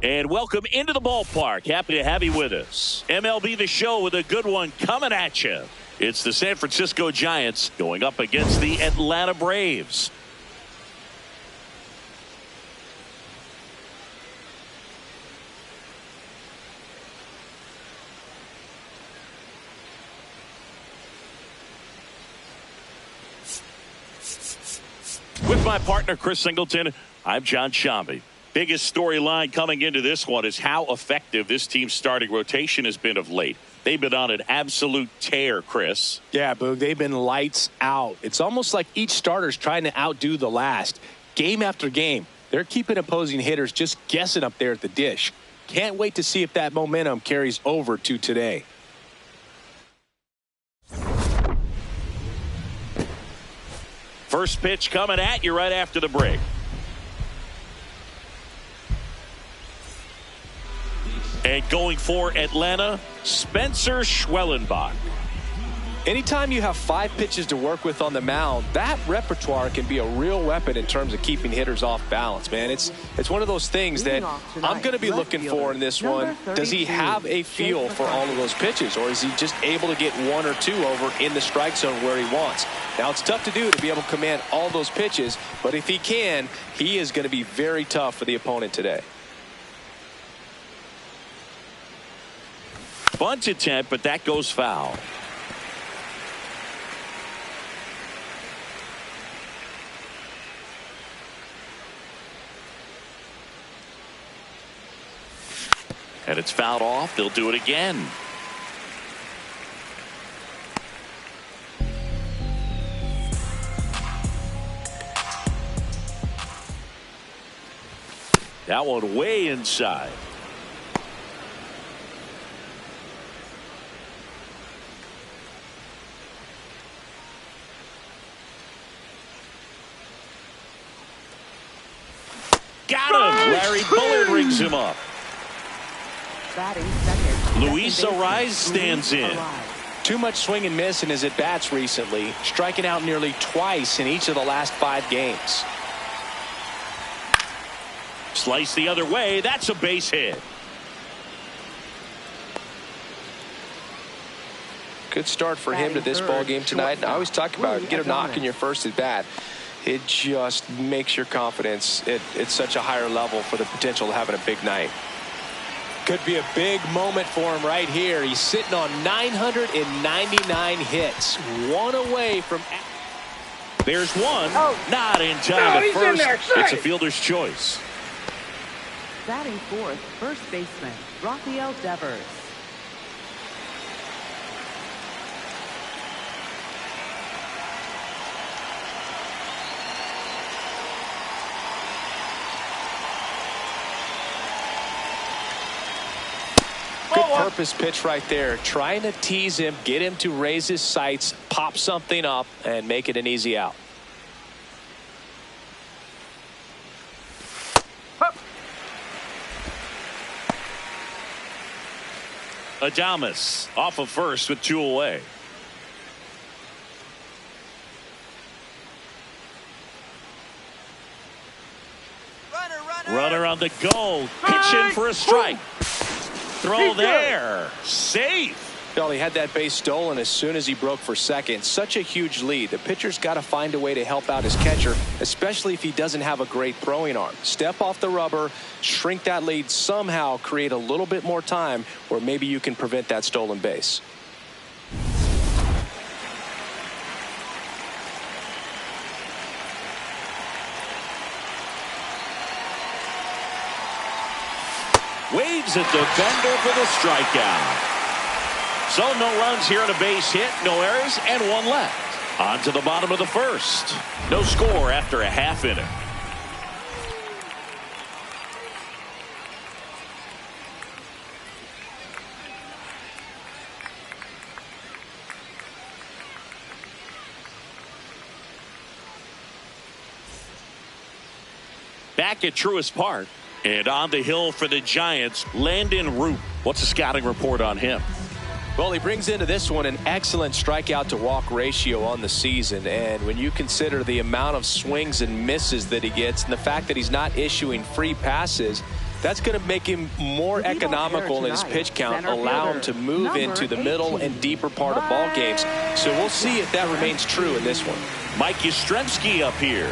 And welcome into the ballpark. Happy to have you with us. MLB The Show with a good one coming at you. It's the San Francisco Giants going up against the Atlanta Braves. With my partner, Chris Singleton, I'm John Shambi. Biggest storyline coming into this one is how effective this team's starting rotation has been of late. They've been on an absolute tear, Chris. Yeah, Boog, they've been lights out. It's almost like each starter's trying to outdo the last. Game after game, they're keeping opposing hitters just guessing up there at the dish. Can't wait to see if that momentum carries over to today. First pitch coming at you right after the break. And going for Atlanta, Spencer Schwellenbach. Anytime you have 5 pitches to work with on the mound, that repertoire can be a real weapon in terms of keeping hitters off balance, man. It's one of those things that I'm going to be looking for in this one. Does he have a feel for all of those pitches, or is he just able to get 1 or 2 over in the strike zone where he wants? Now, it's tough to do to be able to command all those pitches, but if he can, he is going to be very tough for the opponent today. Bunt attempt, but that goes foul. And it's fouled off. They'll do it again. That one way inside. Got him. Larry Bullard rings him up. Luis Ariz stands in. Too much swing and miss in his at-bats recently, striking out nearly twice in each of the last 5 games. Slice the other way. That's a base hit. Good start for him to this ball game tonight. I always talk about it. Get a knock in your first at bat. It just makes your confidence at such a higher level for the potential of having a big night. Could be a big moment for him right here. He's sitting on 999 hits. 1 away from. There's one. Not in time at first. It's a fielder's choice. Batting fourth, first baseman, Rafael Devers. Good purpose pitch right there. Trying to tease him, get him to raise his sights, pop something up, and make it an easy out. Adames off of first with 2 away. Runner on the go. Pitching for a strike. Throw there. Safe. Well, he had that base stolen as soon as he broke for second. Such a huge lead. The pitcher's got to find a way to help out his catcher, especially if he doesn't have a great throwing arm. Step off the rubber, shrink that lead somehow, create a little bit more time where maybe you can prevent that stolen base. Waves a defender for the strikeout. So no runs here on a base hit, no errors, and 1 left. On to the bottom of the first. No score after a half inning. Back at Truist Park. And on the hill for the Giants, Landon Root. What's the scouting report on him? Well, he brings into this one an excellent strikeout to walk ratio on the season. And when you consider the amount of swings and misses that he gets and the fact that he's not issuing free passes, That's going to make him more economical in his pitch count, allow him to move into the middle and deeper part of ball games. So we'll see if that remains true in this one. Mike Yastrzemski up here.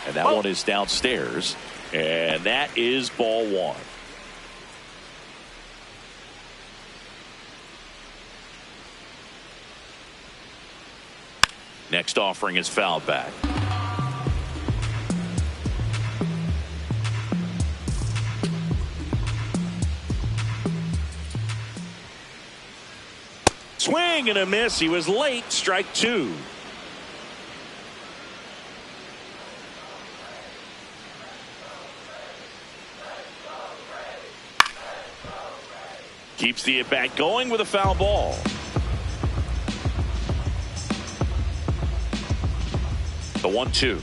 And that one is downstairs. And that is ball one. Next offering is fouled back. Swing and a miss. He was late. Strike two. Keeps the at-bat going with a foul ball. The 1-2.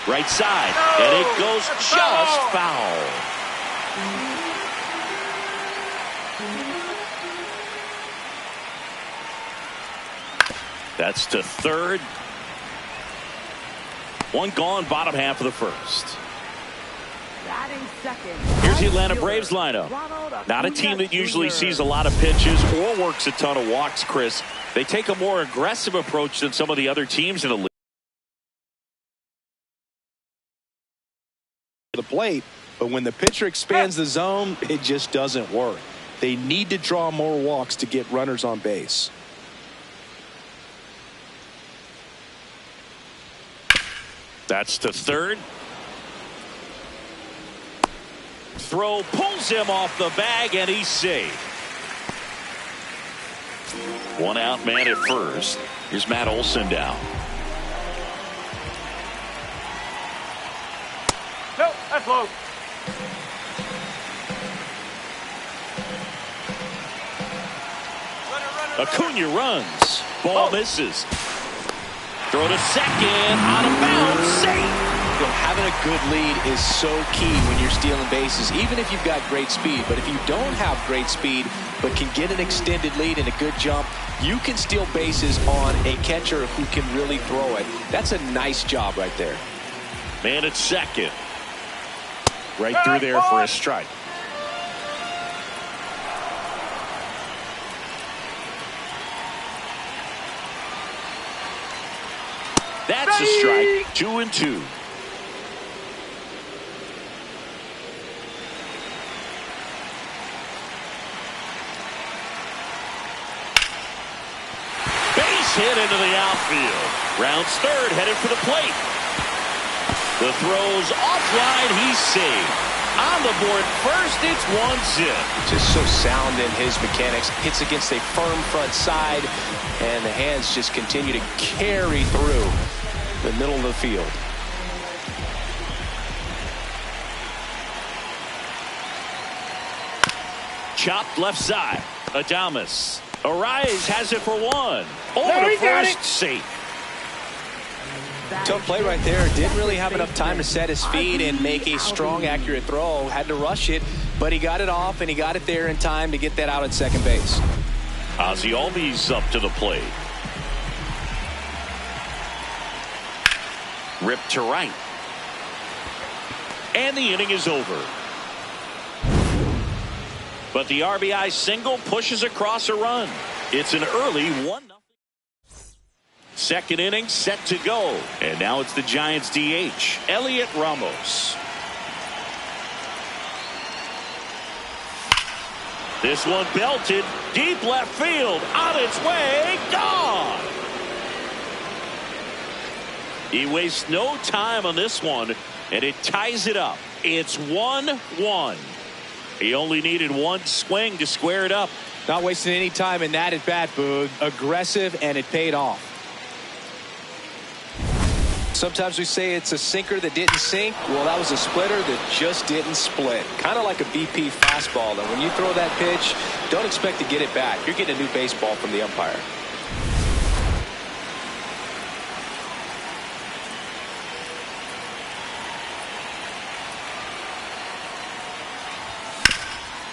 Right side, and it goes just foul. That's to third. One gone, bottom half of the first. Here's the Atlanta Braves lineup. Not a team that usually sees a lot of pitches or works a ton of walks, Chris. They take a more aggressive approach than some of the other teams in the league. The plate, but when the pitcher expands the zone, it just doesn't work. They need to draw more walks to get runners on base. That's to third. Throw pulls him off the bag, and he's safe. One out man at first. Here's Matt Olson down. Nope, that's low. Acuna runs. Ball misses. Throw to second. Out of bounds. Safe. You know, having a good lead is so key when you're stealing bases, even if you've got great speed. But if you don't have great speed but can get an extended lead and a good jump, you can steal bases on a catcher who can really throw it. That's a nice job right there. Man at second. Right through there for a strike. That's a strike. 2-2. Base hit into the outfield. Rounds third, headed for the plate. The throw's offline. He's saved. On the board first, it's 1-0. Just so sound in his mechanics. Hits against a firm front side, and the hands just continue to carry through the middle of the field. Chopped left side. Adames. Arise has it for one. Over to first, safe. Tough play right there. Didn't really have enough time to set his feet and make a strong, accurate throw. Had to rush it, but he got it off, and he got it there in time to get that out at second base. Ozzie Albies up to the plate. Ripped to right. And the inning is over. But the RBI single pushes across a run. It's an early 1-0. Second inning set to go. And now it's the Giants DH, Elliot Ramos. This one belted deep left field. On its way. Gone. He wastes no time on this one, and it ties it up. It's 1-1. He only needed one swing to square it up. Not wasting any time in that at bat, Boog. Aggressive, and it paid off. Sometimes we say it's a sinker that didn't sink. Well, that was a splitter that just didn't split. Kind of like a BP fastball. And when you throw that pitch, don't expect to get it back. You're getting a new baseball from the umpire.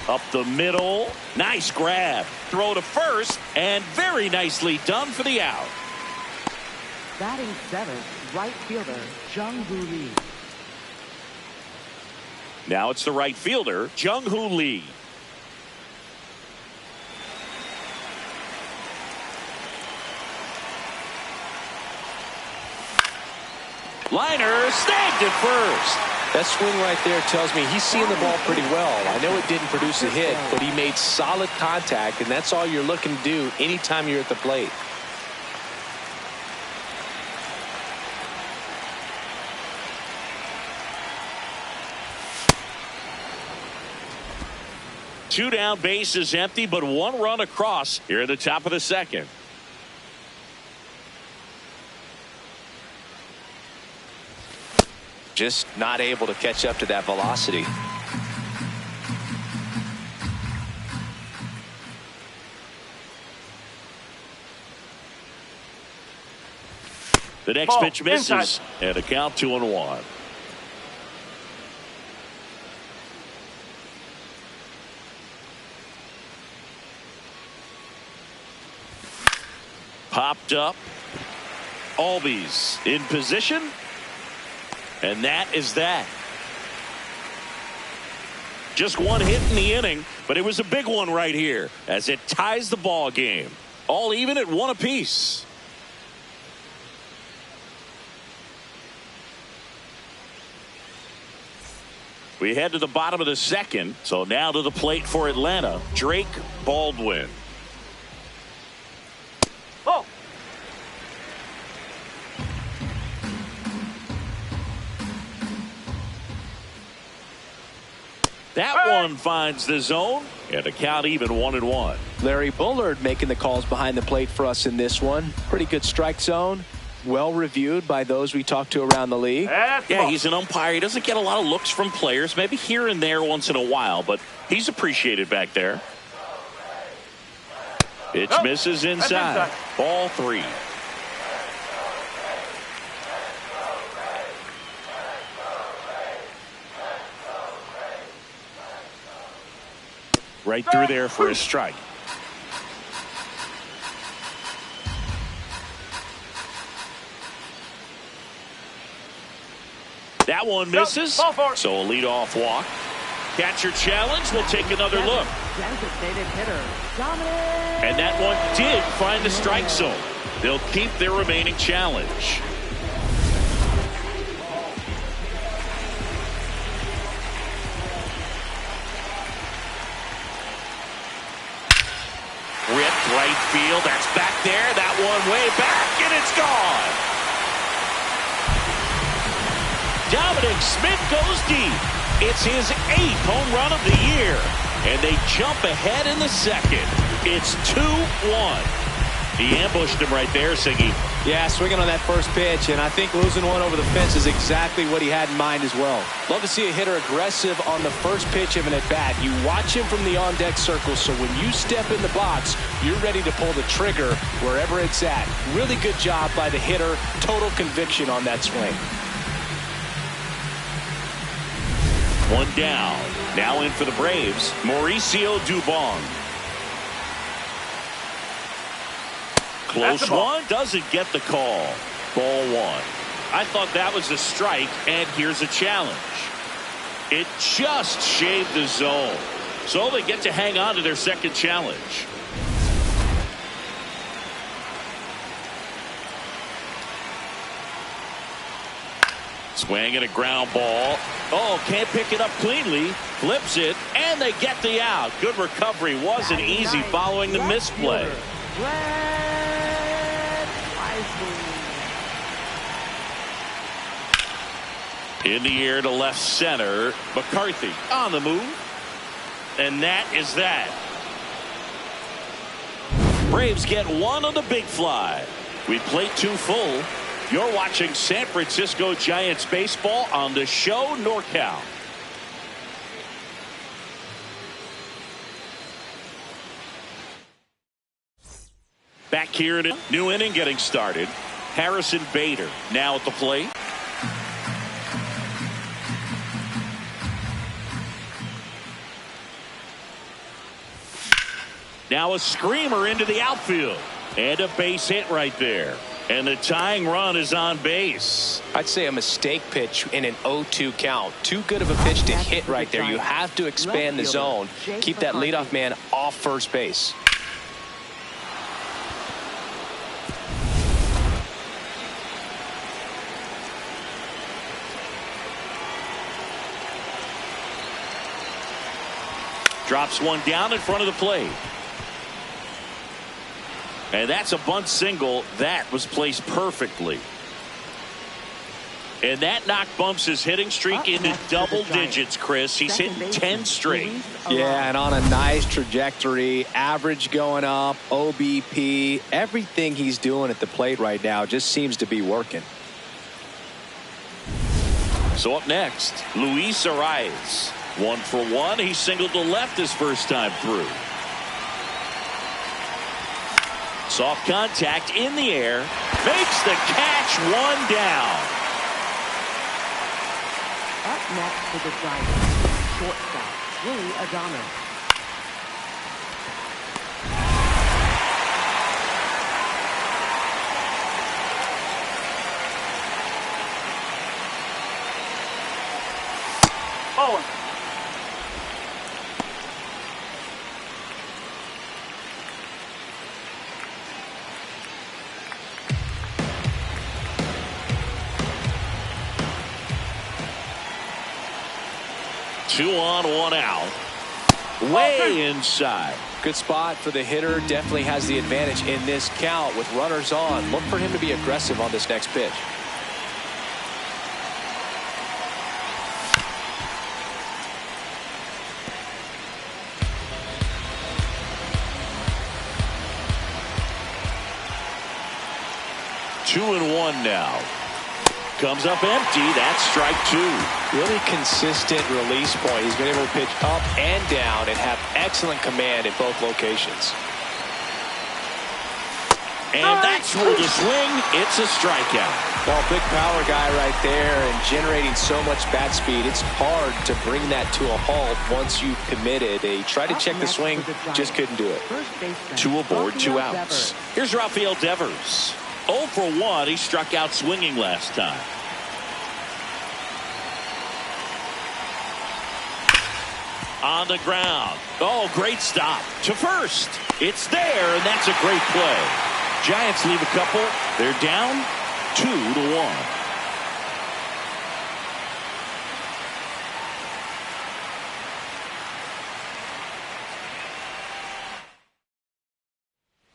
Up the middle. Nice grab. Throw to first. And very nicely done for the out. Batting seventh, right fielder, Jung-Hoo Lee. Now it's the right fielder, Jung-Hoo Lee. Liner snagged at first. That swing right there tells me he's seeing the ball pretty well. I know it didn't produce a hit, but he made solid contact, and that's all you're looking to do anytime you're at the plate. Two down, bases empty, but one run across here at the top of the second. Just not able to catch up to that velocity. The next pitch misses, and a count 2-1. Popped up. Albies in position. And that is that. Just one hit in the inning, but it was a big one right here as it ties the ball game. All even at one apiece. We head to the bottom of the second. So now to the plate for Atlanta, Drake Baldwin. Oh. That one finds the zone, and a count even 1-1. Larry Bullard making the calls behind the plate for us in this one. Pretty good strike zone. Well reviewed by those we talked to around the league. Yeah, he's an umpire. He doesn't get a lot of looks from players, maybe here and there once in a while, but he's appreciated back there. Pitch misses inside. Ball 3. Right through there for a strike. That one misses. So a leadoff walk. Catcher challenge. We'll take another look. Designated hitter, Dominic. And that one did find the strike zone. They'll keep their remaining challenge. Ripped right field. That's back there. That one way back, and it's gone. Dominic Smith goes deep. It's his 8th home run of the year, and they jump ahead in the second. It's 2-1. He ambushed him right there, Siggy. Yeah, swinging on that first pitch, and I think losing one over the fence is exactly what he had in mind as well. Love to see a hitter aggressive on the first pitch of an at-bat. You watch him from the on-deck circle, so when you step in the box, you're ready to pull the trigger wherever it's at. Really good job by the hitter. Total conviction on that swing. One down. Now in for the Braves, Mauricio Dubon. Close one, doesn't get the call. Ball 1. I thought that was a strike, and here's a challenge. It just shaved the zone. So they get to hang on to their second challenge. Swing and a ground ball. Oh, can't pick it up cleanly. Flips it, and they get the out. Good recovery. Wasn't easy following the misplay. In the air to left center. McCarthy on the move. And that is that. Braves get one on the big fly. We play 2 full. You're watching San Francisco Giants baseball on the show NorCal. Back here in a new inning getting started. Harrison Bader now at the plate. Now a screamer into the outfield. And a base hit right there. And the tying run is on base. I'd say a mistake pitch in an 0-2 count. Too good of a pitch to hit right there. You have to expand the zone. Keep that leadoff man off first base. Drops one down in front of the plate. And that's a bunt single. That was placed perfectly. And that knocked Bumps his hitting streak into double digits, Chris. He's hitting 10 straight. Yeah, and on a nice trajectory. Average going up, OBP. Everything he's doing at the plate right now just seems to be working. So up next, Luis Arias. 1 for 1. He singled to left his first time through. Soft contact in the air. Makes the catch, 1 down. Up next for the Giants, shortstop, Willie Adames. Oh. 2 on, 1 out. Way inside. Good spot for the hitter. Definitely has the advantage in this count with runners on. Look for him to be aggressive on this next pitch. Two and 1 now. Comes up empty. That's strike 2. Really consistent release point. He's been able to pitch up and down and have excellent command at both locations. And that's ruled a swing. It's a strikeout. Well, big power guy right there and generating so much bat speed. It's hard to bring that to a halt once you've committed. They tried to check the swing, just couldn't do it. 2 aboard, 2 outs. Here's Rafael Devers. 0 for 1. He struck out swinging last time. On the ground. Oh, great stop to first. It's there, and that's a great play. Giants leave a couple. They're down 2-1.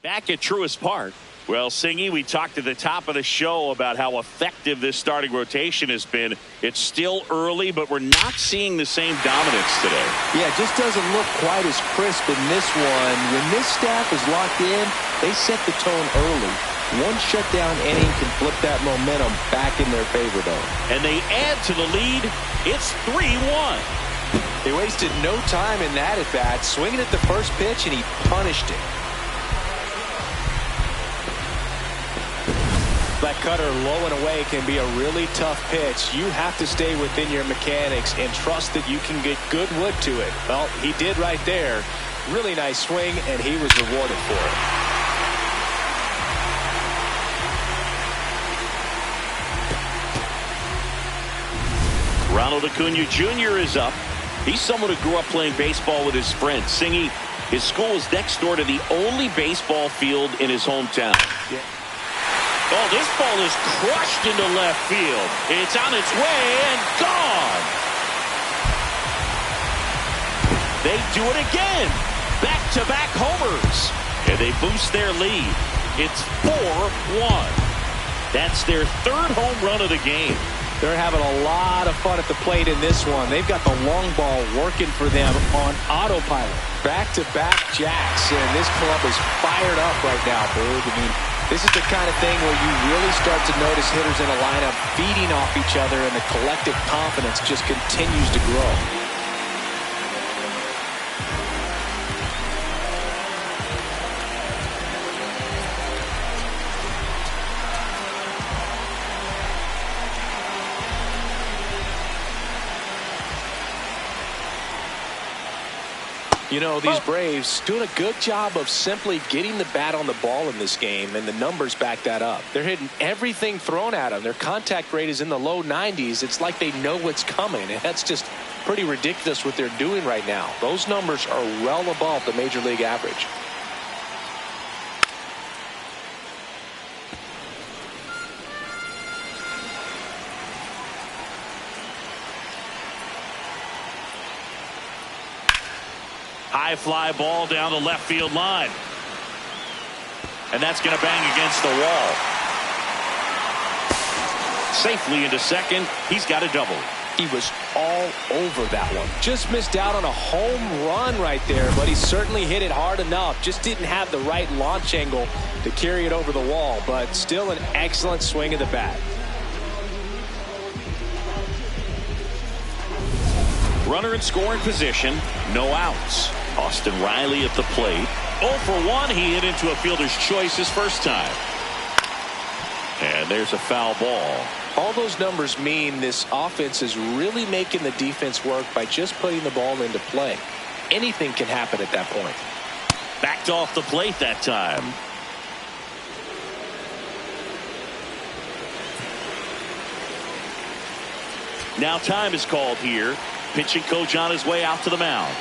Back at Truist Park. Well, Singy, we talked at the top of the show about how effective this starting rotation has been. It's still early, but we're not seeing the same dominance today. Yeah, it just doesn't look quite as crisp in this one. When this staff is locked in, they set the tone early. One shutdown inning can flip that momentum back in their favor, though. And they add to the lead. It's 3-1. They wasted no time in that at bat, swinging at the first pitch, and he punished it. That cutter low and away can be a really tough pitch. You have to stay within your mechanics and trust that you can get good wood to it. Well, he did right there. Really nice swing, and he was rewarded for it. Ronald Acuna Jr. is up. He's someone who grew up playing baseball with his friends. Singy, his school is next door to the only baseball field in his hometown. Yeah. Oh, this ball is crushed into left field. It's on its way and gone. They do it again. Back-to-back homers. And they boost their lead. It's 4-1. That's their 3rd home run of the game. They're having a lot of fun at the plate in this one. They've got the long ball working for them on autopilot. Back-to-back jacks, and this club is fired up right now, Boog. I mean, this is the kind of thing where you really start to notice hitters in a lineup feeding off each other, and the collective confidence just continues to grow. You know, these Braves doing a good job of simply getting the bat on the ball in this game, and the numbers back that up. They're hitting everything thrown at them. Their contact rate is in the low 90s. It's like they know what's coming, and that's just pretty ridiculous what they're doing right now. Those numbers are well above the major league average. High fly ball down the left field line. And that's going to bang against the wall. Safely into second. He's got a double. He was all over that one. Just missed out on a home run right there, but he certainly hit it hard enough. Just didn't have the right launch angle to carry it over the wall, but still an excellent swing of the bat. Runner in scoring position, no outs. Austin Riley at the plate. 0 for 1. He hit into a fielder's choice his first time. And there's a foul ball. All those numbers mean this offense is really making the defense work by just putting the ball into play. Anything can happen at that point. Backed off the plate that time. Now time is called here. Pitching coach on his way out to the mound.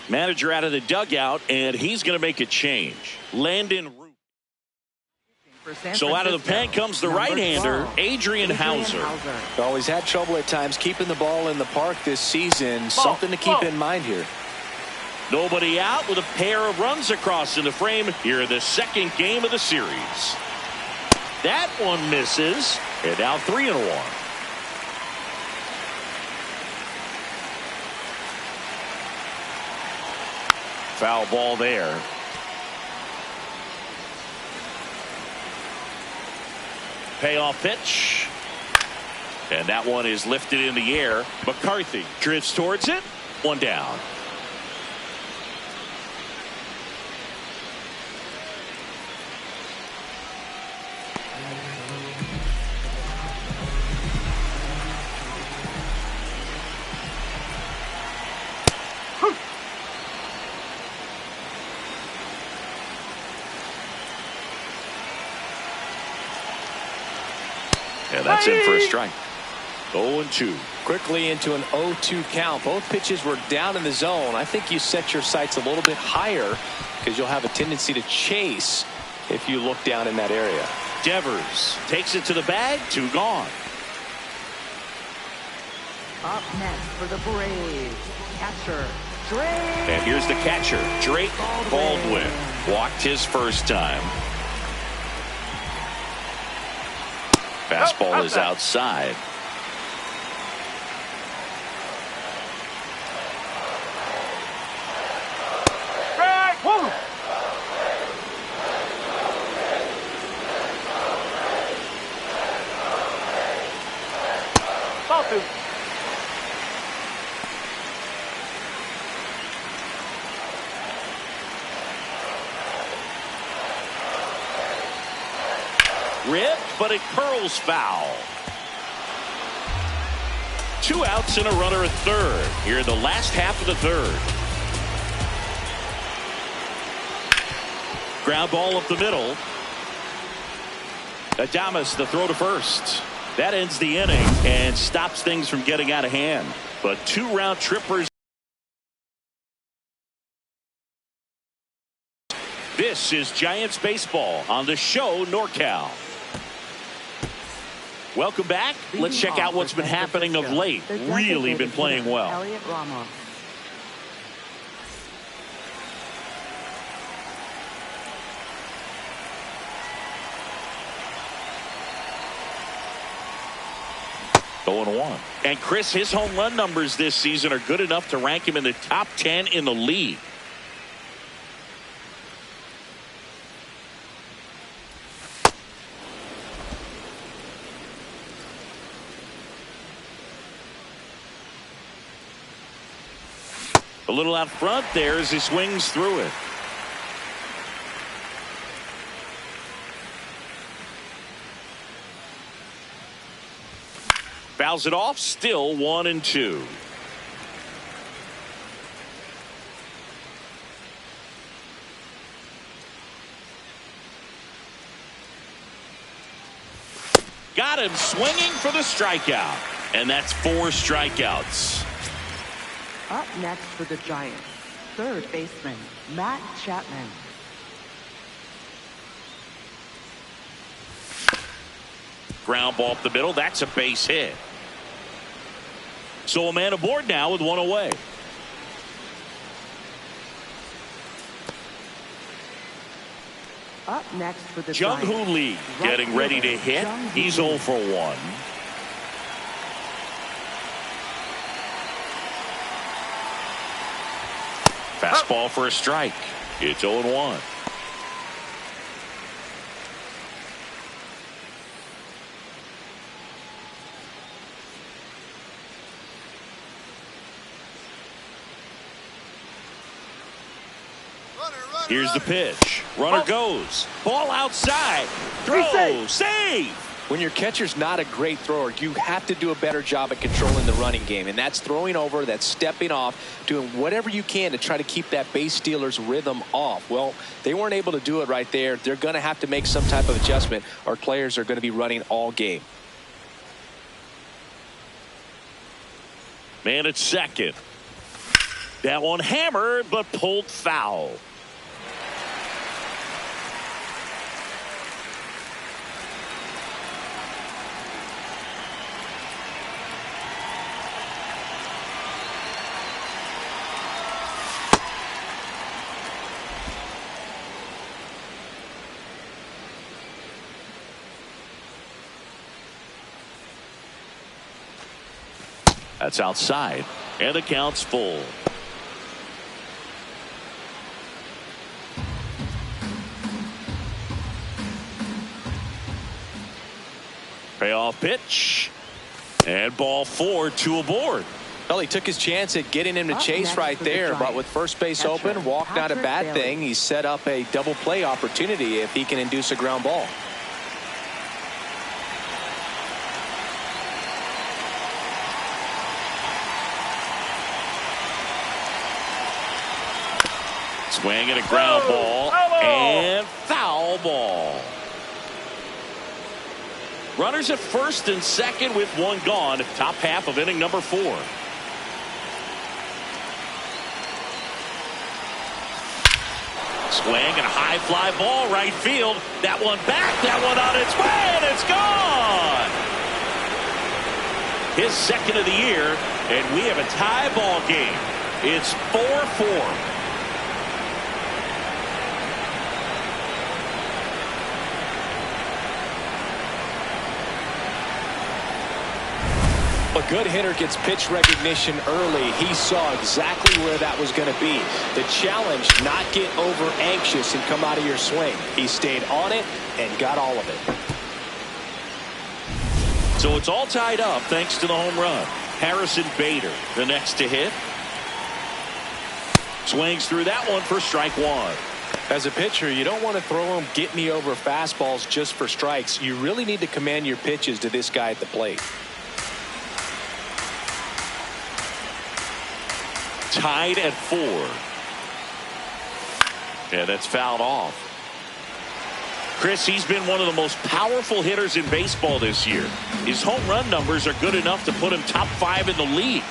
Manager out of the dugout, and he's going to make a change. Landon Root. So out of the pen comes the right-hander, Adrian Hauser. Well, he's had trouble at times keeping the ball in the park this season. Something to keep in mind here. Nobody out with a pair of runs across in the frame here in the second game of the series. That one misses, and now 3-1. Foul ball there. Payoff pitch. And that one is lifted in the air. McCarthy drifts towards it. One down. Yeah, that's in for a strike. 0-2. Quickly into an 0-2 count. Both pitches were down in the zone. I think you set your sights a little bit higher because you'll have a tendency to chase if you look down in that area. Devers takes it to the bag. 2 gone. Up next for the Braves, catcher Drake. And here's the catcher, Drake Baldwin. Walked his first time. Fastball is outside. Ripped, but it curls foul. 2 outs and a runner at third here in the last half of the third. Ground ball up the middle. Adames the throw to first. That ends the inning and stops things from getting out of hand. But 2 round trippers. This is Giants baseball on the show NorCal. Welcome back. Let's check out what's been happening of late. Really been playing well. 0-1. And Chris, his home run numbers this season are good enough to rank him in the top 10 in the league. A little out front there as he swings through it. Fouls it off, still 1-2. Got him swinging for the strikeout. And that's 4 strikeouts. Up next for the Giants, third baseman, Matt Chapman. Ground ball up the middle. That's a base hit. So a man aboard now with 1 away. Up next for the Jung Giants, Hoo Lee getting ready to hit. He's 0 for 1. Fastball for a strike. It's 0-1. Here's the pitch. Runner goes. Ball outside. Throw. Save. When your catcher's not a great thrower, you have to do a better job at controlling the running game. And that's throwing over, that's stepping off, doing whatever you can to try to keep that base stealer's rhythm off. Well, they weren't able to do it right there. They're going to have to make some type of adjustment. Our players are going to be running all game. Man at second. That one hammered, but pulled foul. That's outside, and the count's full. Payoff pitch, and ball 4, 2 aboard. Well, he took his chance at getting him to chase right there, but with first base open, walk not a bad thing. He set up a double play opportunity if he can induce a ground ball. Swing and a ground ball and foul ball. Runners at first and second with 1 gone. Top half of inning number 4. Swing and a high fly ball right field. That one back, that one on its way, and it's gone. His second of the year, and we have a tie ball game. It's 4-4. A good hitter gets pitch recognition early. He saw exactly where that was going to be. The challenge, not get over anxious and come out of your swing. He stayed on it and got all of it. So it's all tied up thanks to the home run. Harrison Bader, the next to hit. Swings through that one for strike 1. As a pitcher, you don't want to throw them get-me-over fastballs just for strikes. You really need to command your pitches to this guy at the plate. Tied at 4. Yeah, that's fouled off. Chris, he's been one of the most powerful hitters in baseball this year. His home run numbers are good enough to put him top 5 in the league.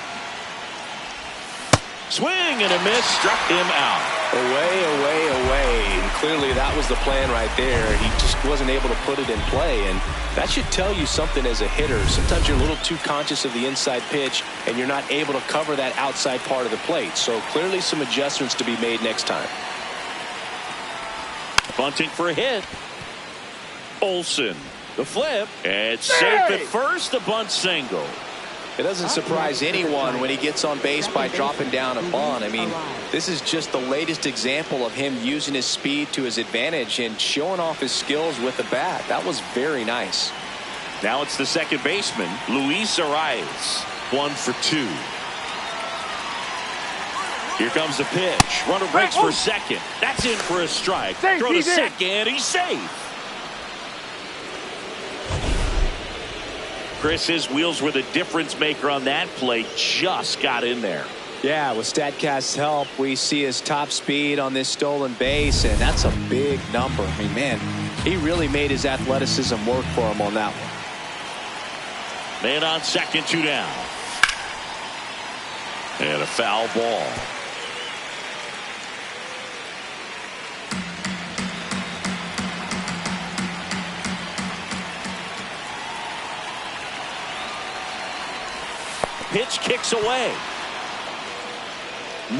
Swing and a miss, struck him out. Away, away, away. And clearly that was the plan right there. He just wasn't able to put it in play. And that should tell you something as a hitter. Sometimes you're a little too conscious of the inside pitch and you're not able to cover that outside part of the plate. So clearly some adjustments to be made next time. Bunting for a hit. Olsen, the flip, and safe at first, a bunt single. It doesn't surprise anyone when he gets on base by dropping down a bunt. I mean, this is just the latest example of him using his speed to his advantage and showing off his skills with the bat. That was very nice. Now it's the second baseman, Luis Arias. 1 for 2. Here comes the pitch. Runner breaks for second. That's in for a strike. Throw to second. He's safe. Chris, his wheels were the difference maker on that play. Just got in there. Yeah, with StatCast's help, we see his top speed on this stolen base, and that's a big number. I mean, man, he really made his athleticism work for him on that one. Man on second, 2 down. And a foul ball. Pitch kicks away.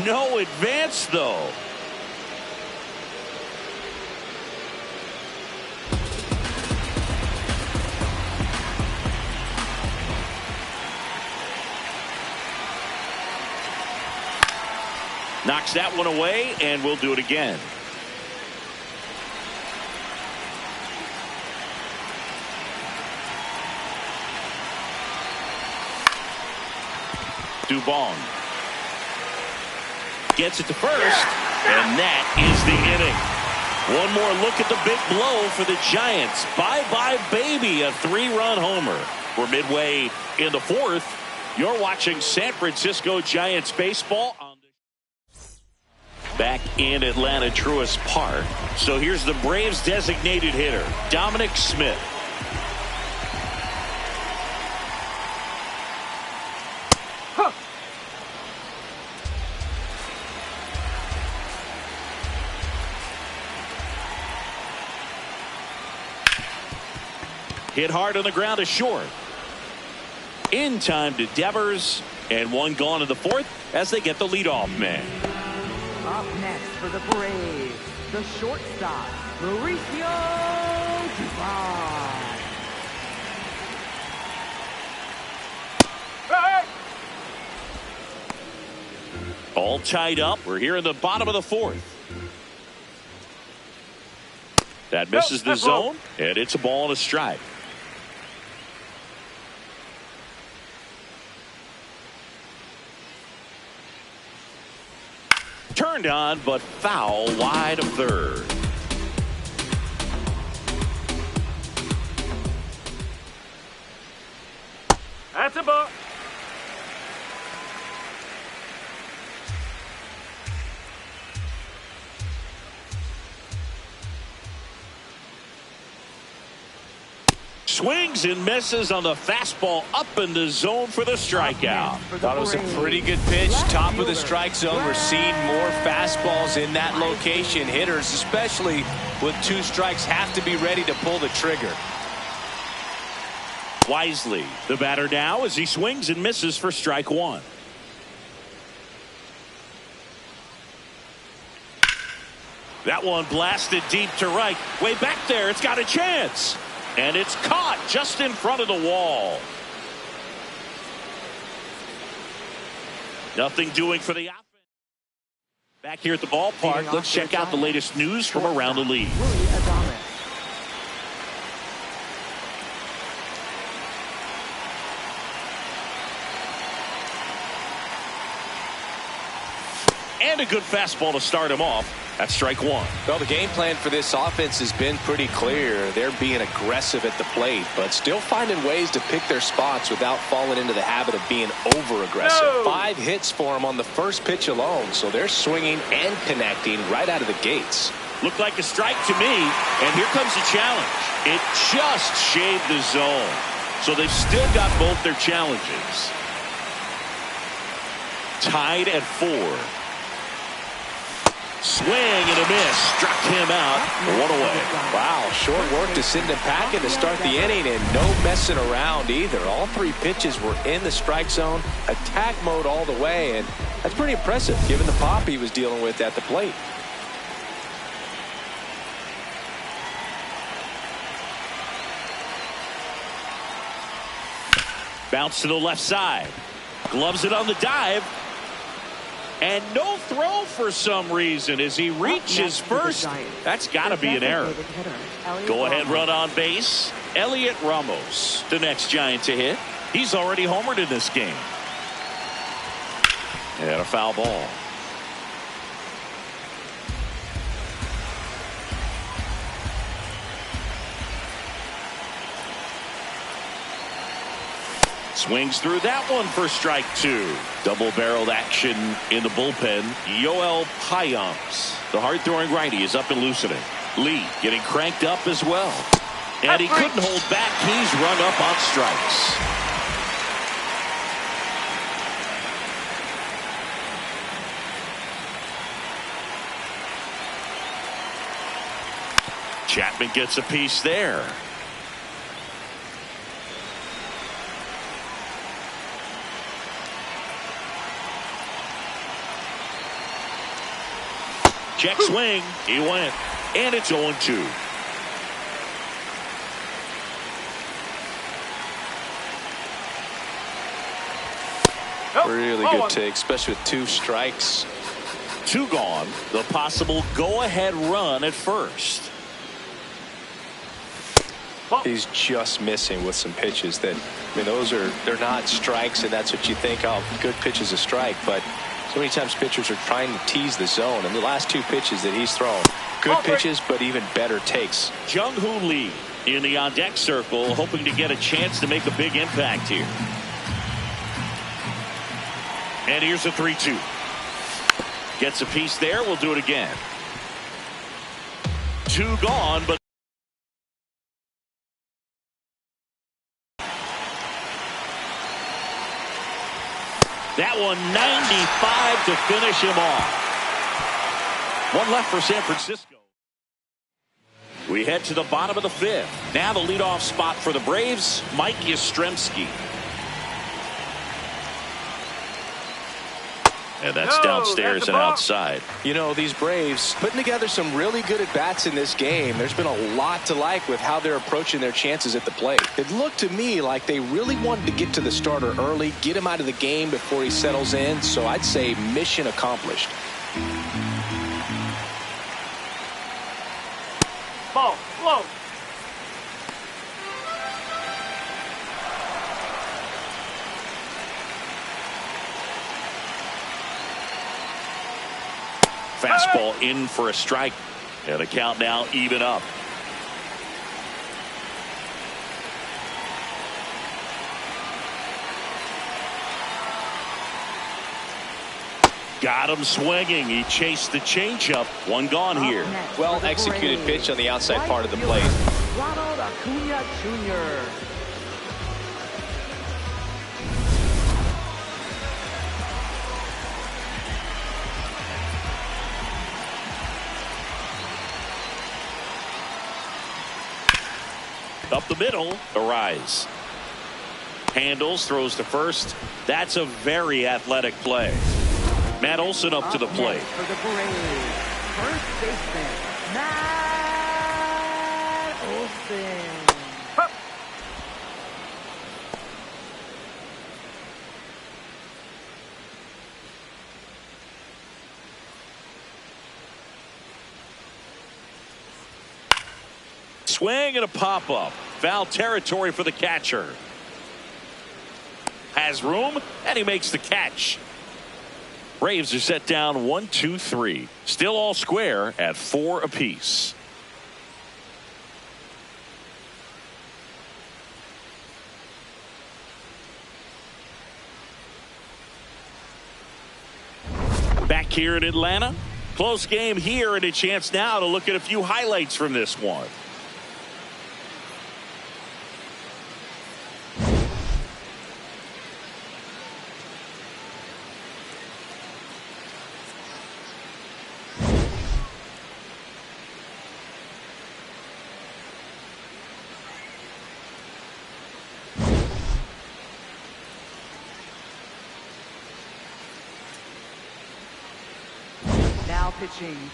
No advance, though. Knocks that one away, and we'll do it again. Dubon gets it to first, and that is the inning. One more look at the big blow for the Giants. Bye-bye, baby, a 3-run homer. We're midway in the 4th. You're watching San Francisco Giants baseball on back in Atlanta Truist Park. So here's the Braves designated hitter, Dominic Smith. Hit hard on the ground to short. In time to Devers, and one gone in the 4th as they get the leadoff man. Up next for the Braves, the shortstop, Mauricio Dubon. All tied up. We're here in the bottom of the 4th. That misses the zone, and it's a ball and a strike. Turned on, but foul wide of third. That's a ball. Swings and misses on the fastball up in the zone for the strikeout. Thought it was a pretty good pitch. Top of the strike zone. We're seeing more fastballs in that location. Hitters, especially with 2 strikes, have to be ready to pull the trigger. Wisely, the batter now as he swings and misses for strike 1. That one blasted deep to right. Way back there. It's got a chance. And it's caught just in front of the wall. Nothing doing for the offense. Back here at the ballpark, let's check out the latest news from around the league. And a good fastball to start him off. That's strike one. Well, the game plan for this offense has been pretty clear. They're being aggressive at the plate, but still finding ways to pick their spots without falling into the habit of being over-aggressive. No. 5 hits for them on the first pitch alone, so they're swinging and connecting right out of the gates. Looked like a strike to me, and here comes the challenge. It just shaved the zone. So they've still got both their challenges. Tied at 4. Swing and a miss. Struck him out. 1 away. Wow, short work to send him packing to start the inning, and no messing around either. All 3 pitches were in the strike zone, attack mode all the way, and that's pretty impressive given the pop he was dealing with at the plate. Bounce to the left side. Gloves it on the dive. And no throw for some reason as he reaches first. That's got to be an error. Go ahead run on base. Elliot Ramos, the next Giant to hit. He's already homered in this game. And a foul ball. Swings through that one for strike 2. Double-barreled action in the bullpen. Yoel Payams, the hard-throwing righty, is up and loosening. Lee getting cranked up as well. And he couldn't hold back. He's rung up on strikes. Chapman gets a piece there. Check swing. He went. And it's 0-2. Really good take, especially with 2 strikes. 2 gone. The possible go-ahead run at first. He's just missing with some pitches that, I mean, they're not strikes, and that's what you think, oh, good pitch is a strike, but so many times pitchers are trying to tease the zone, and the last 2 pitches that he's thrown, good pitches, but even better takes. Jung-Hoo Lee in the on-deck circle, hoping to get a chance to make a big impact here. And here's a 3-2. Gets a piece there. We'll do it again. 2 gone, but that one 95 to finish him off. 1 left for San Francisco. We head to the bottom of the 5th. Now the leadoff spot for the Braves, Mike Yastrzemski. And that's downstairs and outside. You know, these Braves putting together some really good at-bats in this game. There's been a lot to like with how they're approaching their chances at the plate. It looked to me like they really wanted to get to the starter early, get him out of the game before he settles in. So I'd say mission accomplished. Ball, slow. Fastball in for a strike. And the count now even up. Got him swinging. He chased the changeup. 1 gone here. Well executed pitch on the outside part of the plate. Ronald Acuna Jr. Up the middle, a rise. Handles, throws to first. That's a very athletic play. Matt Olson up to the plate. For the Braves, first baseman, Matt Olson. Swing and a pop-up. Foul territory for the catcher. Has room, and he makes the catch. Braves are set down 1-2-3. Still all square at 4 apiece. Back here in Atlanta. Close game here, and a chance now to look at a few highlights from this one.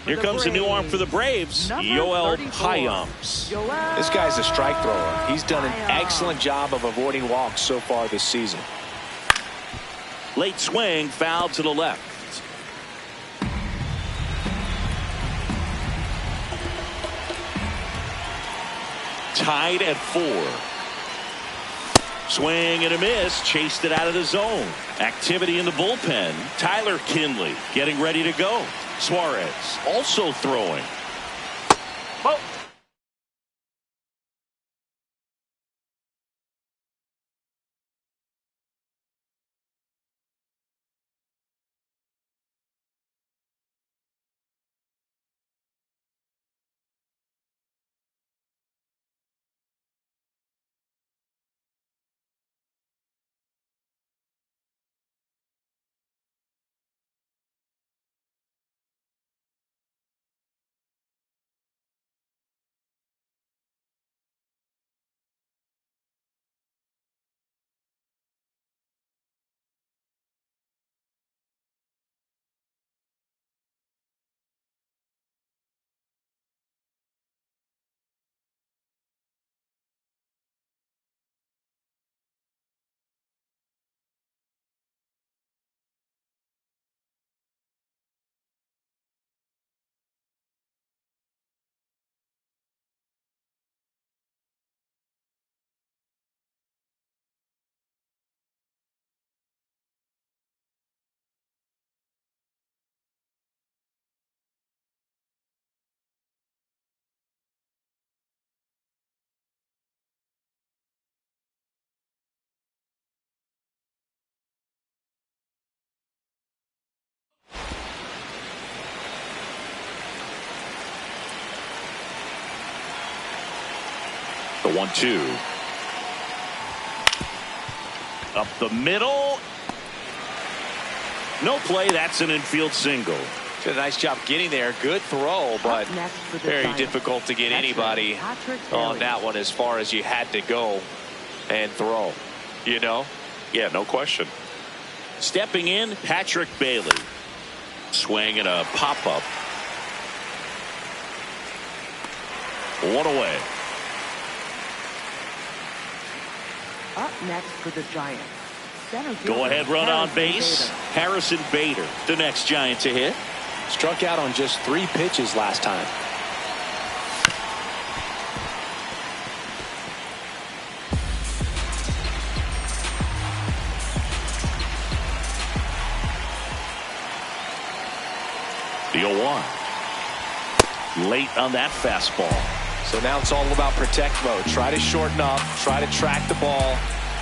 Here comes a new arm for the Braves, Yoel Hyams. This guy's a strike thrower. He's done an excellent job of avoiding walks so far this season. Late swing, foul to the left. Tied at 4. Swing and a miss, chased it out of the zone. Activity in the bullpen. Tyler Kinley getting ready to go. Suarez also throwing. Oh. The 1-2. Up the middle. No play. That's an infield single. Did a nice job getting there. Good throw, but very difficult to get anybody on that one as far as you had to go and throw. You know? Yeah, no question. Stepping in, Patrick Bailey. Swing and a pop-up. 1 away. Up next for the Giants. Go ahead run on base. Harrison Bader, the next Giant to hit. Struck out on just 3 pitches last time. The 0-1. Late on that fastball. So now it's all about protect mode. Try to shorten up, try to track the ball,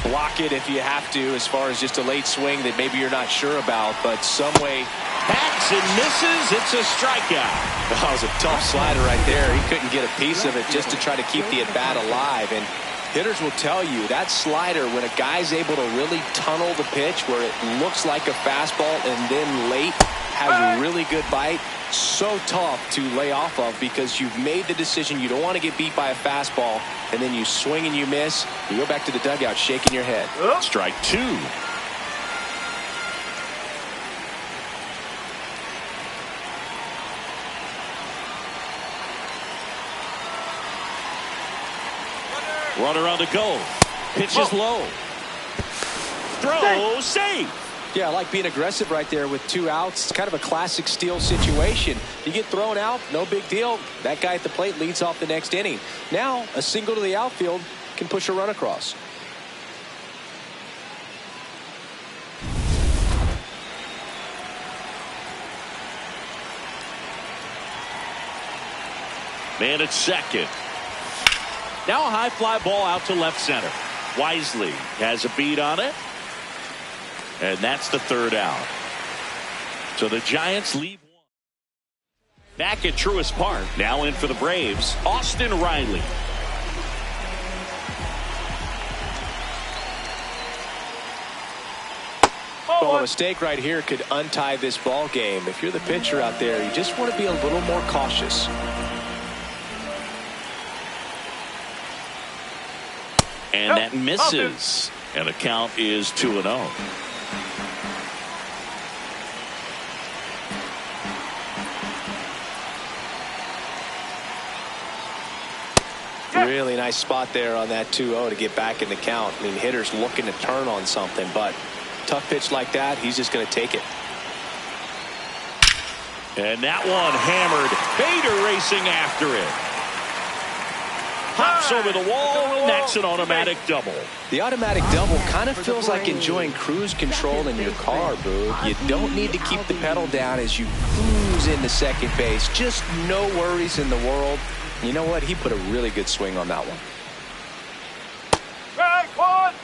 block it if you have to, as far as just a late swing that maybe you're not sure about, but some way. Hacks and misses. It's a strikeout. That was a tough slider right there. He couldn't get a piece of it just to try to keep the at-bat alive. And hitters will tell you that slider, when a guy's able to really tunnel the pitch where it looks like a fastball and then late has a really good bite, so tough to lay off of because you've made the decision you don't want to get beat by a fastball, and then you swing and you miss. You go back to the dugout shaking your head. Strike 2. Runner on the go. Pitch is low. Throw, save. Yeah, I like being aggressive right there with 2 outs. It's kind of a classic steal situation. You get thrown out, no big deal. That guy at the plate leads off the next inning. Now, a single to the outfield can push a run across. Man at second. Now a high fly ball out to left center. Wisely has a beat on it. And that's the third out. So the Giants leave one. Back at Truist Park. Now in for the Braves, Austin Riley. Well, a mistake right here could untie this ball game. If you're the pitcher out there, you just want to be a little more cautious. And that misses. And the count is 2-0. Really nice spot there on that 2-0 to get back in the count. I mean, hitters looking to turn on something, but tough pitch like that, he's just going to take it. And that one hammered. Bader racing after it. Hops over the wall, and that's an automatic double. The automatic double kind of feels like enjoying cruise control in your car, Boog. You don't need to keep the pedal down as you cruise into second base. Just no worries in the world. You know what? He put a really good swing on that one. Strike one.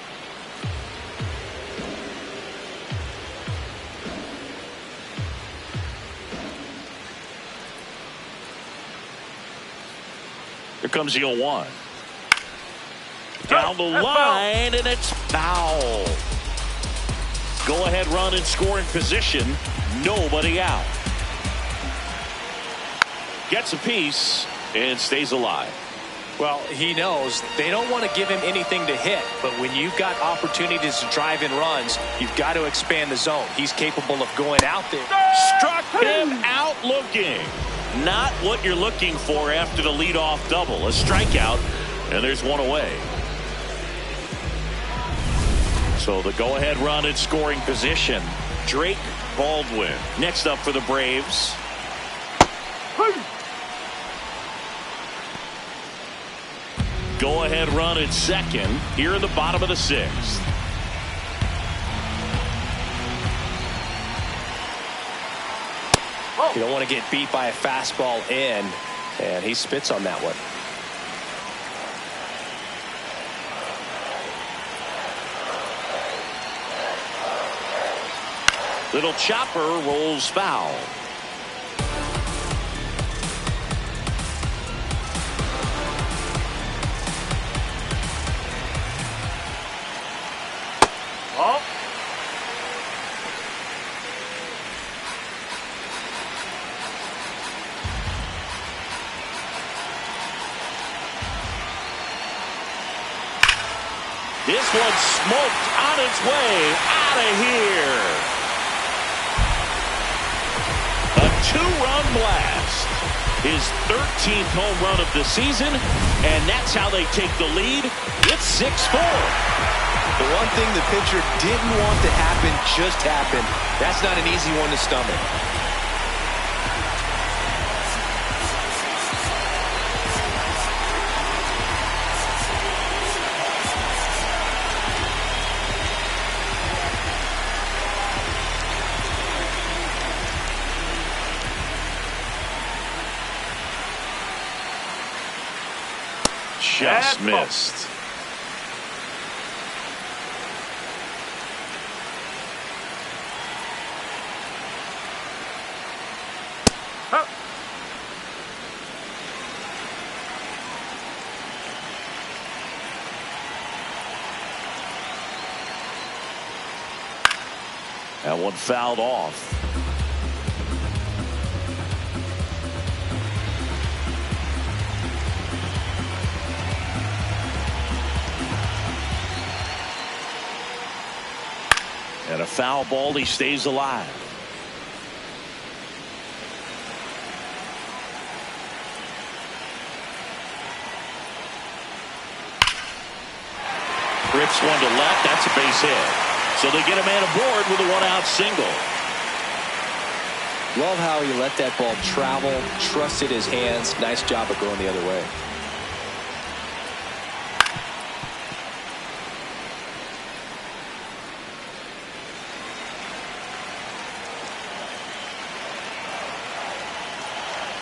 Here comes the 0-1. Down the line, and it's foul. Go ahead run in scoring position. Nobody out. Gets a piece and stays alive. Well, he knows they don't want to give him anything to hit, but when you've got opportunities to drive in runs, you've got to expand the zone. He's capable of going out there. Struck him out looking. Not what you're looking for after the leadoff double. A strikeout, and there's one away. So the go-ahead run in scoring position. Drake Baldwin next up for the Braves. Go-ahead run in second here in the bottom of the sixth. You don't want to get beat by a fastball in, and he spits on that one. Little chopper rolls foul. This one smoked on its way out of here. A two-run blast. His 13th home run of the season, and that's how they take the lead. It's 6-4. The one thing the pitcher didn't want to happen just happened. That's not an easy one to stomach. Just missed. That one fouled off. And a foul ball, he stays alive. Rips one to left, that's a base hit. So they get a man aboard with a one-out single. Love how he let that ball travel, trusted his hands. Nice job of going the other way.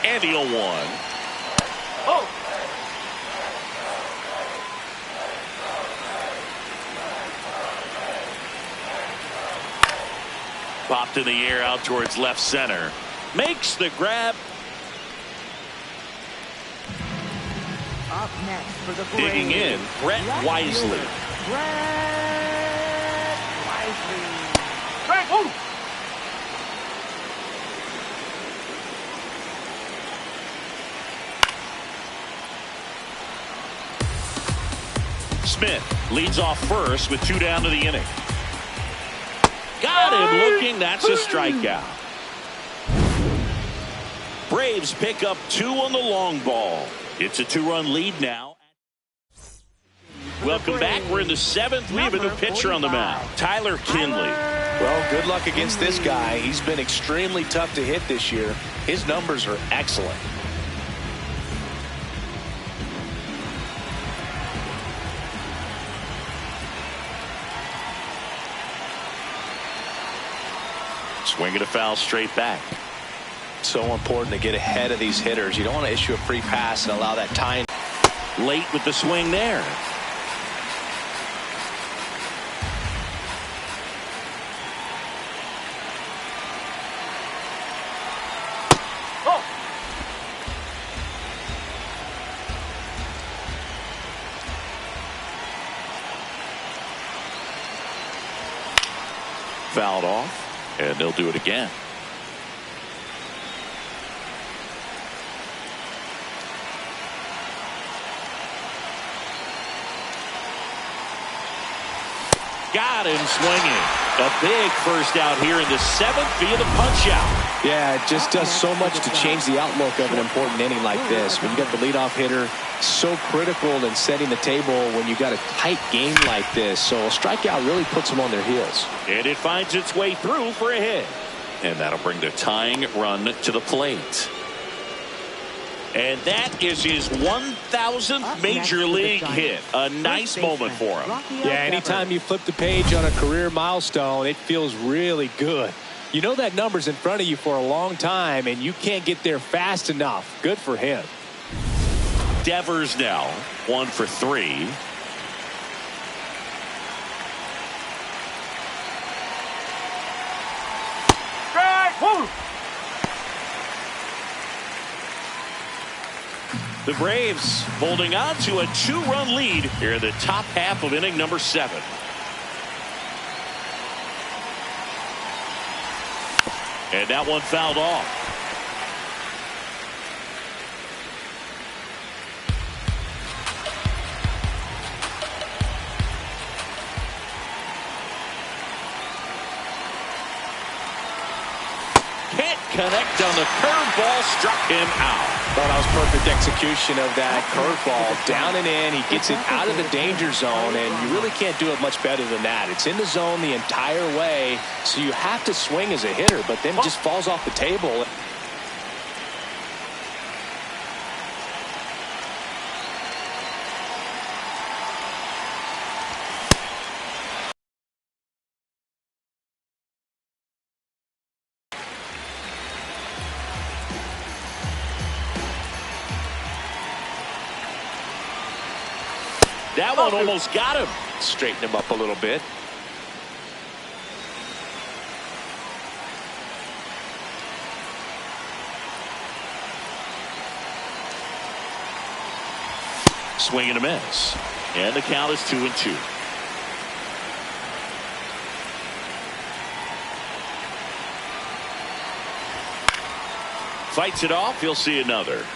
And the 0-1. Popped in the air out towards left center. Makes the grab. Up next for the Digging Braves, in, Brett Wisely. Brett Wisely. Frank, move! Smith leads off first with 2 down to the inning. Got him looking. That's a strikeout. Braves pick up 2 on the long ball. It's a 2-run lead now. Welcome back. We're in the 7th. We have a new pitcher on the mound, Tyler Kinley. Well, good luck against this guy. He's been extremely tough to hit this year. His numbers are excellent. Swinging a foul straight back. So important to get ahead of these hitters. You don't want to issue a free pass and allow that time. Late with the swing there. Oh! Fouled off. And they'll do it again. Got him swinging. A big first out here in the 7th via the punch out. Yeah, it just does so much to change the outlook of an important inning like this. When you got the leadoff hitter, so critical in setting the table when you got a tight game like this. So a strikeout really puts them on their heels. And it finds its way through for a hit. And that'll bring the tying run to the plate. And that is his 1,000th major league hit. A nice moment for him. Yeah, anytime you flip the page on a career milestone, it feels really good. You know that number's in front of you for a long time, and you can't get there fast enough. Good for him. Devers now 1 for 3. Frank, move! The Braves holding on to a 2-run lead here in the top half of inning number 7. And that one fouled off. Can't connect on the curveball, struck him out. Well, that was perfect execution of that curveball. Down and in, he gets it out of the danger zone, and you really can't do it much better than that. It's in the zone the entire way, so you have to swing as a hitter, but then it just falls off the table. That one almost got him. Straighten him up a little bit. Swing and a miss. And the count is 2-2. Fights it off. You'll see another.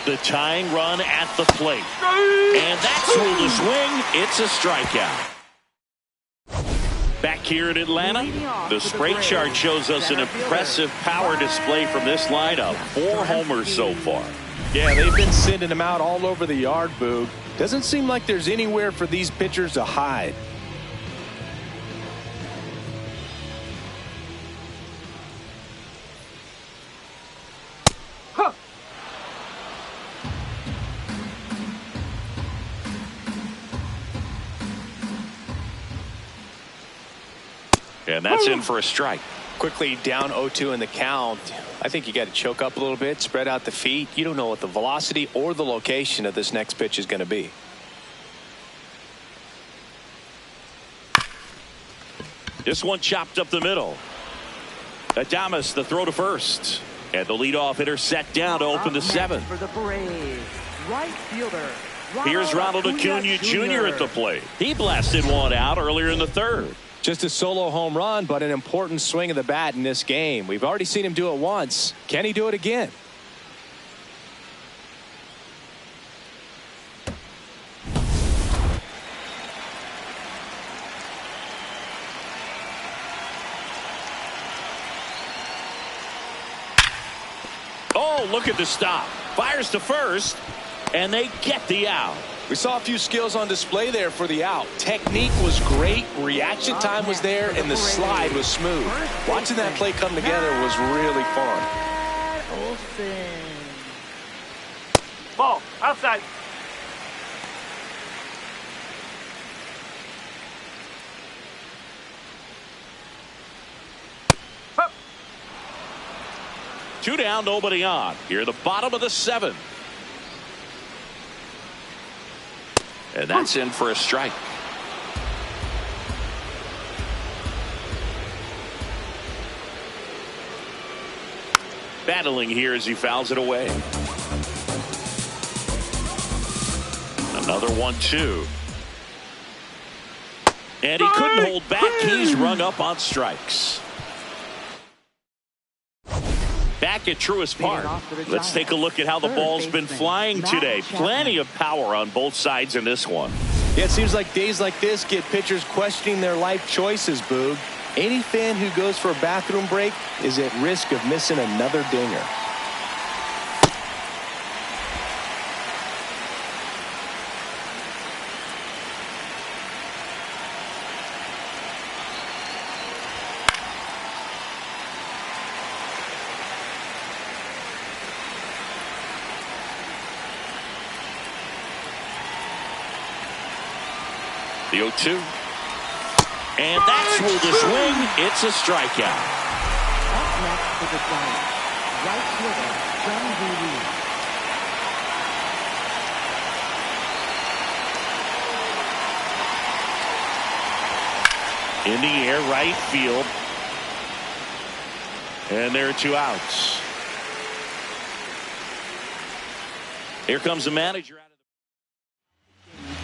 The tying run at the plate. And that's ruled a swing. It's a strikeout. Back here in Atlanta, the spray chart shows us an impressive power display from this lineup. 4 homers so far. Yeah, they've been sending them out all over the yard, Boog. Doesn't seem like there's anywhere for these pitchers to hide. And that's in for a strike. Quickly down 0-2 in the count. I think you got to choke up a little bit, spread out the feet. You don't know what the velocity or the location of this next pitch is going to be. This one chopped up the middle. Adames, the throw to first. And the leadoff hitter set down to open the seventh. For the Braves, right fielder. Here's Ronald Acuna Jr. at the plate. He blasted one out earlier in the third. Just a solo home run, but an important swing of the bat in this game. We've already seen him do it once. Can he do it again? Oh, look at the stop. Fires to first, and they get the out. We saw a few skills on display there for the out. Technique was great, reaction time was there, and the slide was smooth. Watching that play come together was really fun. Ball, outside. Hup. 2 down, nobody on. Here at the bottom of the seventh. And that's in for a strike. Battling here as he fouls it away. Another 1-2. And he couldn't hold back. He's rung up on strikes. Back at Truist Park. Let's take a look at how the ball's been flying today. Plenty of power on both sides in this one. Yeah, it seems like days like this get pitchers questioning their life choices, Boog. Any fan who goes for a bathroom break is at risk of missing another dinger. The 0-2. And that's ruled a swing. It's a strikeout. Up next for the Giants, right fielder, John Lee. In the air, right field. And there are 2 outs. Here comes the manager.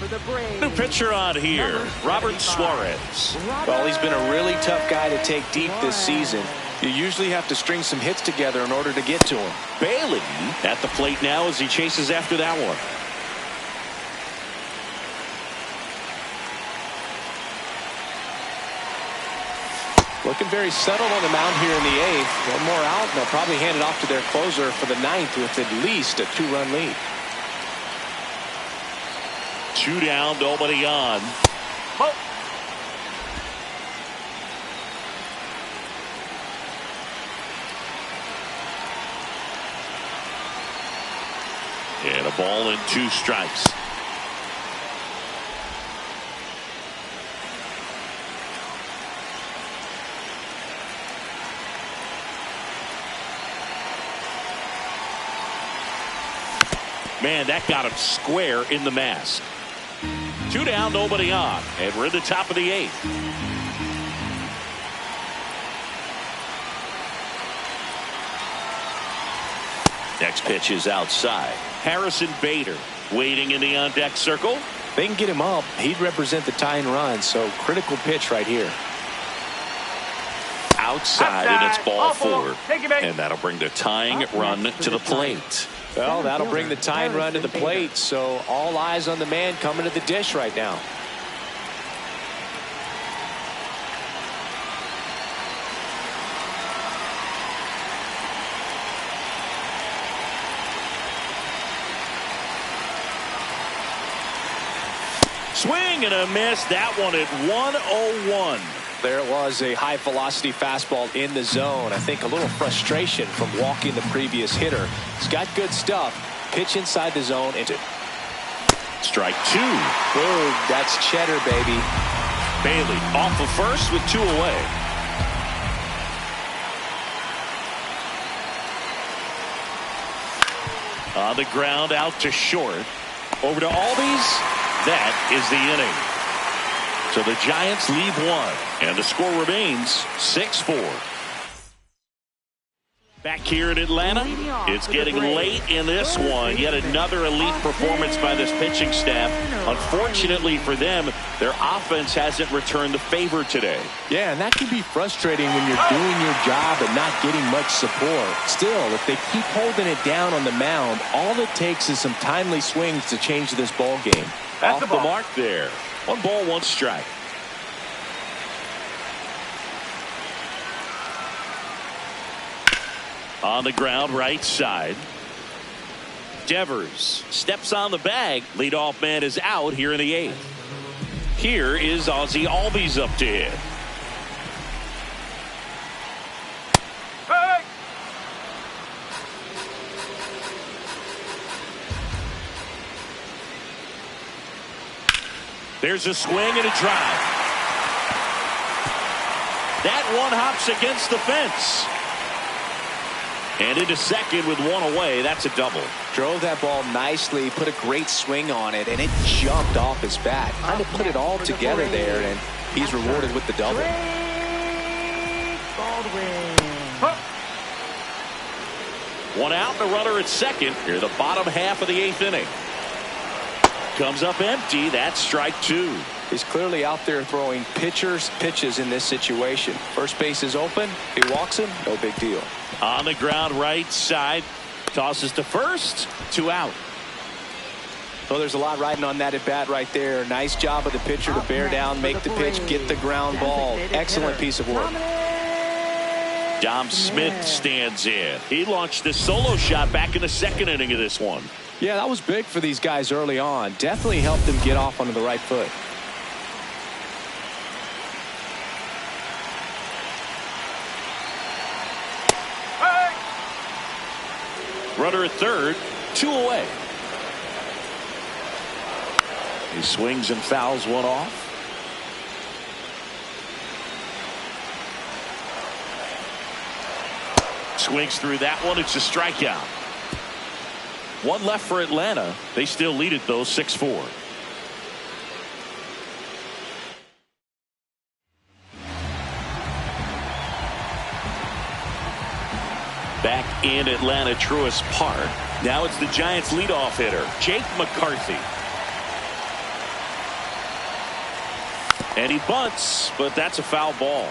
For the Braves, New pitcher on here, Robert Suarez. Well, he's been a really tough guy to take deep this season. You usually have to string some hits together in order to get to him. Bailey at the plate now as he chases after that one. Looking very settled on the mound here in the 8th. One more out, and they'll probably hand it off to their closer for the 9th with at least a 2-run lead. 2 down, nobody on. Ball. And a ball and 2 strikes. Man, that got him square in the mask. 2 down, nobody on. And we're at the top of the 8th. Next pitch is outside. Harrison Bader waiting in the on-deck circle. If they can get him up, he'd represent the tying run, so critical pitch right here. Outside, and it's ball 4. Take it back. And that'll bring the tying run to the plate. Well, that'll bring the tying run to the plate, so all eyes on the man coming to the dish right now. Swing and a miss. That one at 101. There it was, a high velocity fastball in the zone. I think a little frustration from walking the previous hitter. He's got good stuff. Pitch inside the zone into Strike 2. boom. That's cheddar, baby. Bailey off of first with 2 away. On the ground, out to short. Over to Albies. That is the inning. So the Giants leave one, and the score remains 6-4. Back here in Atlanta, it's getting late in this one. Yet another elite performance by this pitching staff. Unfortunately for them, their offense hasn't returned the favor today. Yeah, and that can be frustrating when you're doing your job and not getting much support. Still, if they keep holding it down on the mound, all it takes is some timely swings to change this ball game. Off the mark there. 1 ball, 1 strike. On the ground, right side. Devers steps on the bag. Leadoff man is out here in the 8th. Here is Ozzie Albies up to hit. Hey! There's a swing and a drive. That one hops against the fence. And into second with 1 away. That's a double. Drove that ball nicely, put a great swing on it, and it jumped off his bat. Kind of put it all together there, and he's rewarded with the double. One out, the runner at second. Here, the bottom half of the 8th inning. Comes up empty. That's strike 2. He's clearly out there throwing pitches in this situation. First base is open. If he walks him, no big deal. On the ground, right side. Tosses to first. 2 out. Well, there's a lot riding on that at bat right there. Nice job of the pitcher to bear down, make the pitch, get the ground ball. Excellent piece of work. Dom Smith stands in. He launched a solo shot back in the 2nd inning of this one. Yeah, that was big for these guys early on. Definitely helped them get off onto the right foot. Runner at third, 2 away. He swings and fouls one off. Swings through that one. It's a strikeout. 1 left for Atlanta. They still lead it though, 6-4. Back in Atlanta, Truist Park. Now it's the Giants' leadoff hitter, Jake McCarthy. And he bunts, but that's a foul ball.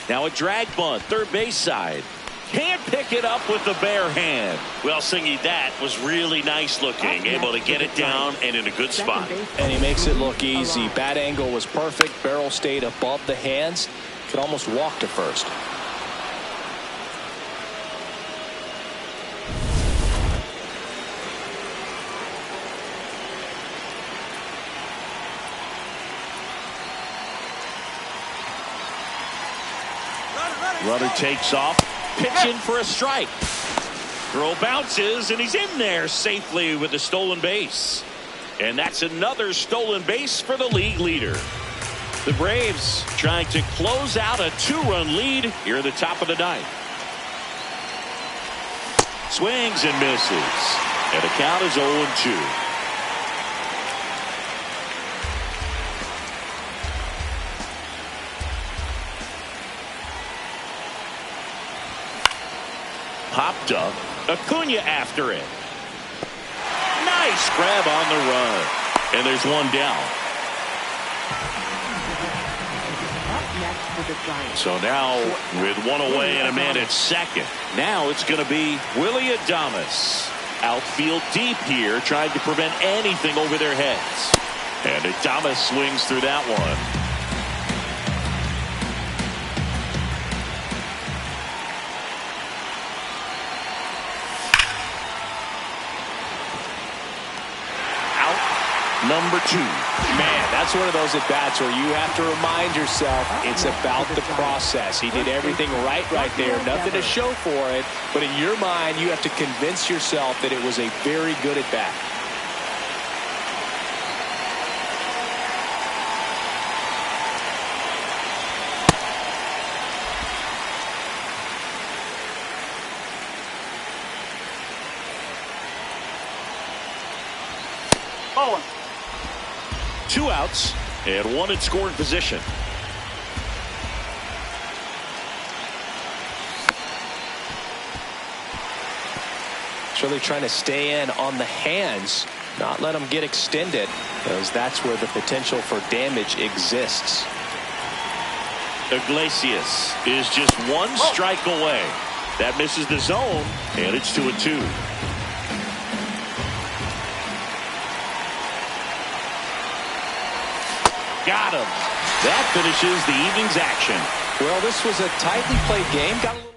Now a drag bunt, third base side. Can't pick it up with the bare hand. Well, Singy, that was really nice looking. Able to get it down and in a good spot. And he makes it look easy. Bat angle was perfect. Barrel stayed above the hands. Could almost walk to first. Runner takes off. Pitch in for a strike. Throw bounces, and he's in there safely with the stolen base. And that's another stolen base for the league leader. The Braves trying to close out a 2-run lead here at the top of the 9th. Swings and misses. And the count is 0-2. Popped up. Acuna after it. Nice grab on the run. And there's one down. So now with 1 away and a man at second. Now it's going to be Willie Adames. Outfield deep here, trying to prevent anything over their heads. And Adames swings through that one. Number 2. Man, that's one of those at-bats where you have to remind yourself it's about the process. He did everything right there. Nothing to show for it. But in your mind, you have to convince yourself that it was a very good at-bat. Ball 1. 2 outs and 1 in scoring position. It's really trying to stay in on the hands, not let them get extended, because that's where the potential for damage exists. Iglesias is just 1 strike away. That misses the zone, and it's 2-2. Got him. That finishes the evening's action. Well, this was a tightly played game. Got a little